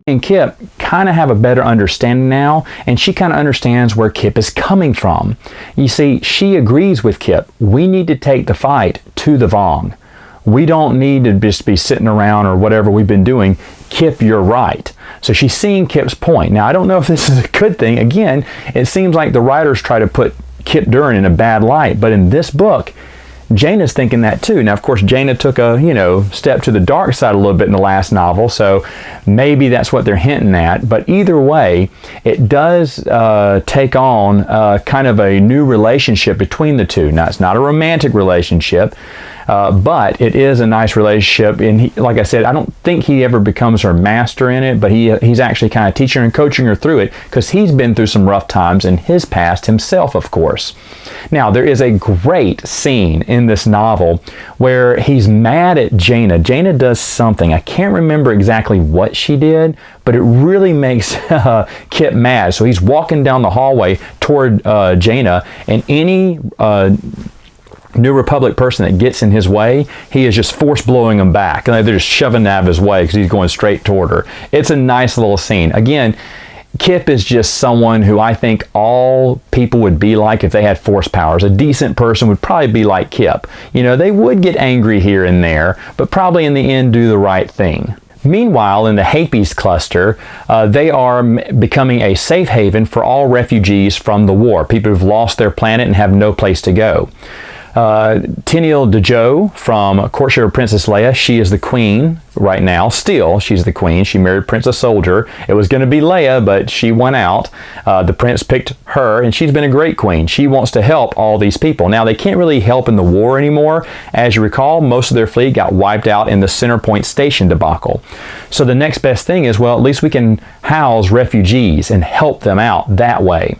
And Kip kind of have a better understanding now, and she kind of understands where Kip is coming from. You see, she agrees with Kip. We need to take the fight to the Vong. We don't need to just be sitting around or whatever we've been doing. Kip, you're right. So she's seeing Kip's point. Now, I don't know if this is a good thing. Again, it seems like the writers try to put Kip Durin in a bad light, but in this book, Jaina's thinking that too. Now, of course, Jaina took a, step to the dark side a little bit in the last novel, so maybe that's what they're hinting at. But either way, it does take on kind of a new relationship between the two. Now, it's not a romantic relationship, but it is a nice relationship. And like I said, I don't think he ever becomes her master in it, but he's actually kind of teaching her and coaching her through it because he's been through some rough times in his past himself, of course. Now, there is a great scene in this novel where he's mad at Jaina. Jaina does something. I can't remember exactly what she did, but it really makes Kip mad. So he's walking down the hallway toward Jaina, and any New Republic person that gets in his way, he is just force blowing them back. And they're just shoving that out of his way because he's going straight toward her. It's a nice little scene. Again, Kip is just someone who I think all people would be like if they had force powers. A decent person would probably be like Kip. They would get angry here and there, but probably in the end do the right thing. Meanwhile, in the Hapes cluster, they are becoming a safe haven for all refugees from the war, people who've lost their planet and have no place to go. Teniel Dejo from Courtship of Princess Leia, she is the queen right now. Still, she's the queen. She married Princess Soldier. It was going to be Leia, but she went out. The prince picked her, and she's been a great queen. She wants to help all these people. Now, they can't really help in the war anymore. As you recall, most of their fleet got wiped out in the Centerpoint Station debacle. So the next best thing is, well, at least we can house refugees and help them out that way.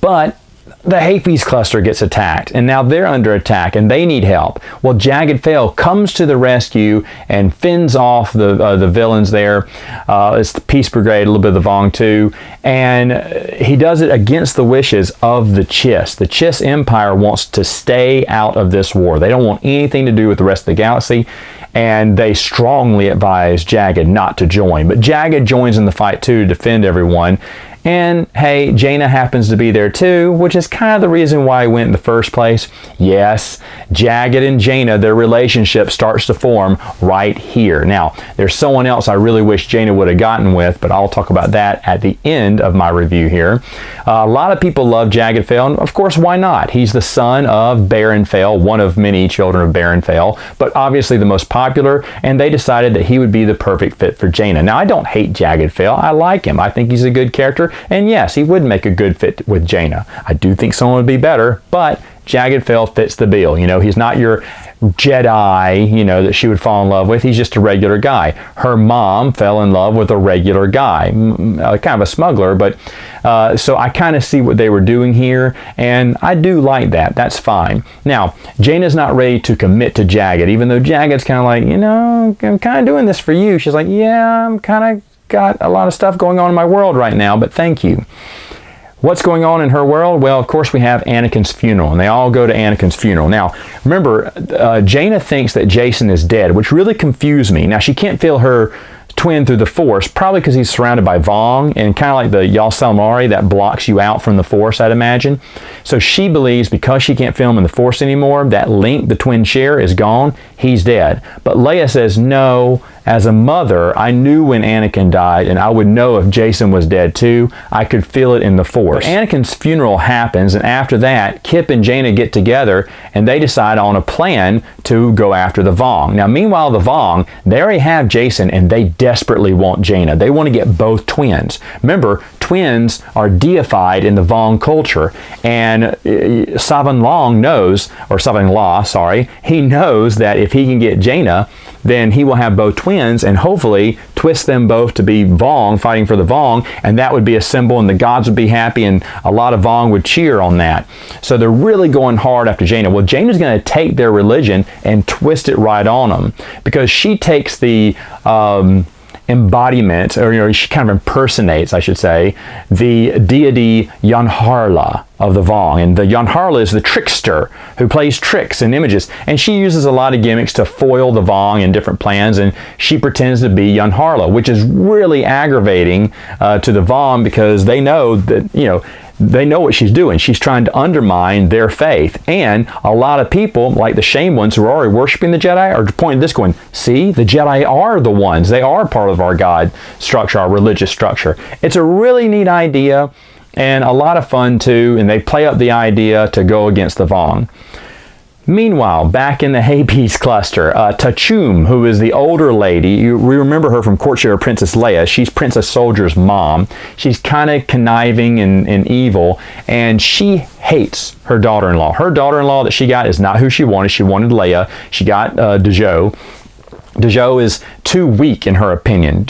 But the Hapes cluster gets attacked, and now they're under attack, and they need help. Well, Jagged Fail comes to the rescue and fends off the villains there. It's the Peace Brigade, a little bit of the Vong too, and he does it against the wishes of the Chiss. The Chiss Empire wants to stay out of this war. They don't want anything to do with the rest of the galaxy, and they strongly advise Jagged not to join. But Jagged joins in the fight too to defend everyone. And hey, Jaina happens to be there too, which is kind of the reason why I went in the first place. Yes, Jagged and Jaina, their relationship starts to form right here. Now, there's someone else I really wish Jaina would have gotten with, but I'll talk about that at the end of my review here. A lot of people love Jagged Fail, and of course, why not? He's the son of Baron Fail, one of many children of Baron Fail, but obviously the most popular, and they decided that he would be the perfect fit for Jaina. Now, I don't hate Jagged Fail. I like him. I think he's a good character. And yes, he would make a good fit with Jaina. I do think someone would be better, but Jagged Fail fits the bill. He's not your Jedi, that she would fall in love with. He's just a regular guy. Her mom fell in love with a regular guy, kind of a smuggler, but so I kind of see what they were doing here, and I do like that. That's fine. Now, Jaina's not ready to commit to Jagged, even though Jagged's kind of like, I'm kind of doing this for you. She's like, yeah, I'm kind of got a lot of stuff going on in my world right now, but thank you. What's going on in her world? Well, of course, we have Anakin's funeral, and they all go to Anakin's funeral. Now, remember, Jaina thinks that Jason is dead, which really confused me. Now, she can't feel her twin through the Force, probably because he's surrounded by Vong, and kind of like the Yalsalmari that blocks you out from the Force, I'd imagine. So she believes because she can't feel him in the Force anymore, that link the twin share is gone, he's dead. But Leia says, no, as a mother, I knew when Anakin died, and I would know if Jason was dead too. I could feel it in the Force. But Anakin's funeral happens, and after that, Kip and Jaina get together, and they decide on a plan to go after the Vong. Now, meanwhile, the Vong, they already have Jason, and they desperately want Jaina. They want to get both twins. Remember, twins are deified in the Vong culture, and Savan La, he knows that if he can get Jaina, then he will have both twins and hopefully twist them both to be Vong, fighting for the Vong, and that would be a symbol, and the gods would be happy, and a lot of Vong would cheer on that. So they're really going hard after Jaina. Well, Jaina's going to take their religion and twist it right on them, because she takes the embodiment, or she kind of impersonates, I should say, the deity Yanharla of the Vong. And the Yanharla is the trickster who plays tricks and images. And she uses a lot of gimmicks to foil the Vong in different plans, and she pretends to be Yanharla, which is really aggravating to the Vong, because they know that, they know what she's doing. She's trying to undermine their faith. And a lot of people, like the shame ones who are already worshiping the Jedi, are pointing this going, see, the Jedi are the ones. They are part of our God structure, our religious structure. It's a really neat idea and a lot of fun too, and they play up the idea to go against the Vong. Meanwhile, back in the Hapes cluster, Tachum, who is the older lady, we remember her from Courtship of Princess Leia. She's Princess Soldier's mom. She's kind of conniving and evil, and she hates her daughter-in-law. Her daughter-in-law that she got is not who she wanted. She wanted Leia. She got Dezhou. Dezhou is too weak, in her opinion,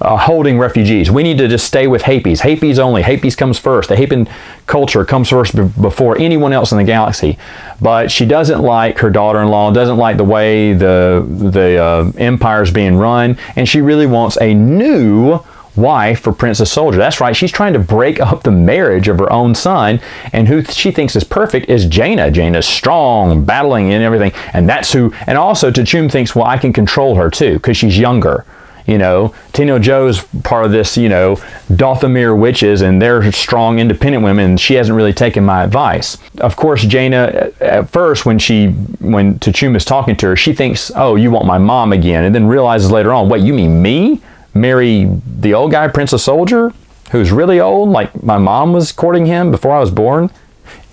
holding refugees. We need to just stay with Hapes. Hapes only. Hapes comes first. The Hapan culture comes first before anyone else in the galaxy. But she doesn't like her daughter-in-law, doesn't like the way the empire's being run, and she really wants a new wife for Princess Soldier. That's right, she's trying to break up the marriage of her own son, and who she thinks is perfect is Jaina. Jaina's strong, battling and everything, and that's who, and also Tachum thinks, well, I can control her too, because she's younger. Tenyo Joe's part of this, Dothamir witches, and they're strong, independent women, and she hasn't really taken my advice. Of course, Jaina, at first, when Tachum is talking to her, she thinks, oh, you want my mom again, and then realizes later on, wait, you mean me? Marry the old guy, Princess Soldier, who's really old, like my mom was courting him before I was born?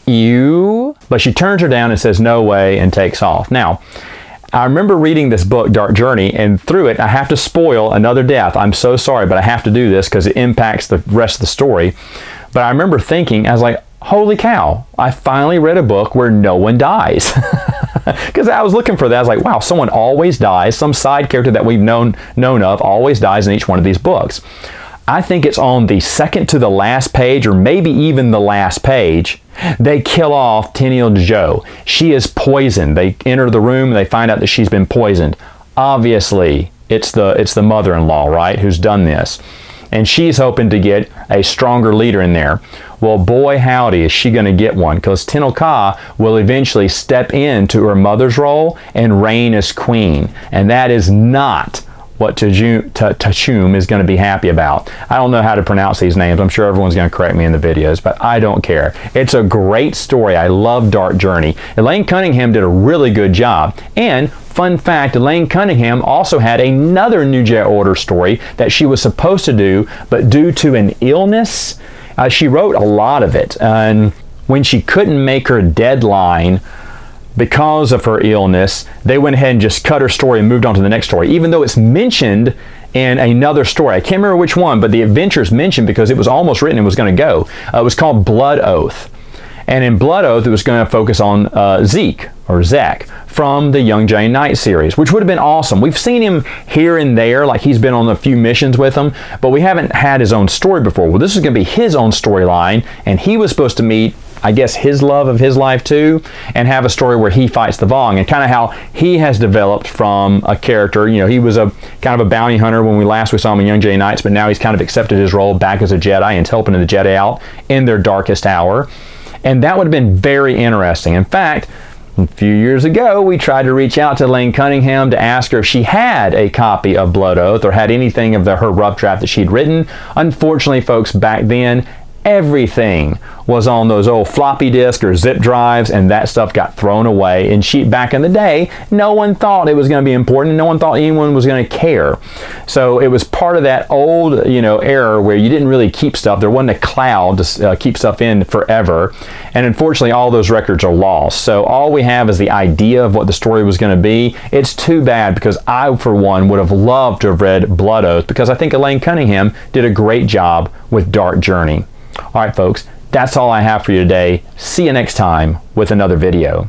You? But she turns her down and says, no way, and takes off. Now, I remember reading this book, Dark Journey, and through it, I have to spoil another death. I'm so sorry, but I have to do this because it impacts the rest of the story. But I remember thinking, I was like, holy cow, I finally read a book where no one dies. Because I was looking for that. I was like, wow, someone always dies. Some side character that we've known of always dies in each one of these books. I think it's on the second to the last page, or maybe even the last page, they kill off Tenyo Dezhou. She is poisoned. They enter the room and they find out that she's been poisoned. Obviously, it's the mother-in-law, right, who's done this. And she's hoping to get a stronger leader in there. Well, boy howdy, is she going to get one, because Tenel Ka will eventually step into her mother's role and reign as queen. And that is not what Tachum is going to be happy about. I don't know how to pronounce these names. I'm sure everyone's going to correct me in the videos, but I don't care. It's a great story. I love Dark Journey. Elaine Cunningham did a really good job. And fun fact, Elaine Cunningham also had another New Jedi Order story that she was supposed to do, but due to an illness, she wrote a lot of it. And when she couldn't make her deadline because of her illness, they went ahead and just cut her story and moved on to the next story, even though it's mentioned in another story. I can't remember which one, but the adventure's mentioned because it was almost written and was going to go. It was called Blood Oath. And in Blood Oath, it was going to focus on Zeke, or Zach, from the Young Jedi Knight series, which would have been awesome. We've seen him here and there, like he's been on a few missions with them, but we haven't had his own story before. Well, this is going to be his own storyline, and he was supposed to meet, I guess, his love of his life too, and have a story where he fights the Vong, and kind of how he has developed from a character. He was a kind of a bounty hunter when we saw him in Young Jedi Knights, but now he's kind of accepted his role back as a Jedi and helping the Jedi out in their darkest hour. And that would have been very interesting. In fact, a few years ago, we tried to reach out to Elaine Cunningham to ask her if she had a copy of Blood Oath or had anything of her rough draft that she'd written. Unfortunately, folks, back then, everything was on those old floppy disk or zip drives, and that stuff got thrown away. And back in the day, no one thought it was going to be important, and no one thought anyone was going to care. So it was part of that old, era where you didn't really keep stuff. There wasn't a cloud to keep stuff in forever. And unfortunately, all those records are lost. So all we have is the idea of what the story was going to be. It's too bad, because I, for one, would have loved to have read Blood Oath, because I think Elaine Cunningham did a great job with Dark Journey. All right, folks, that's all I have for you today. See you next time with another video.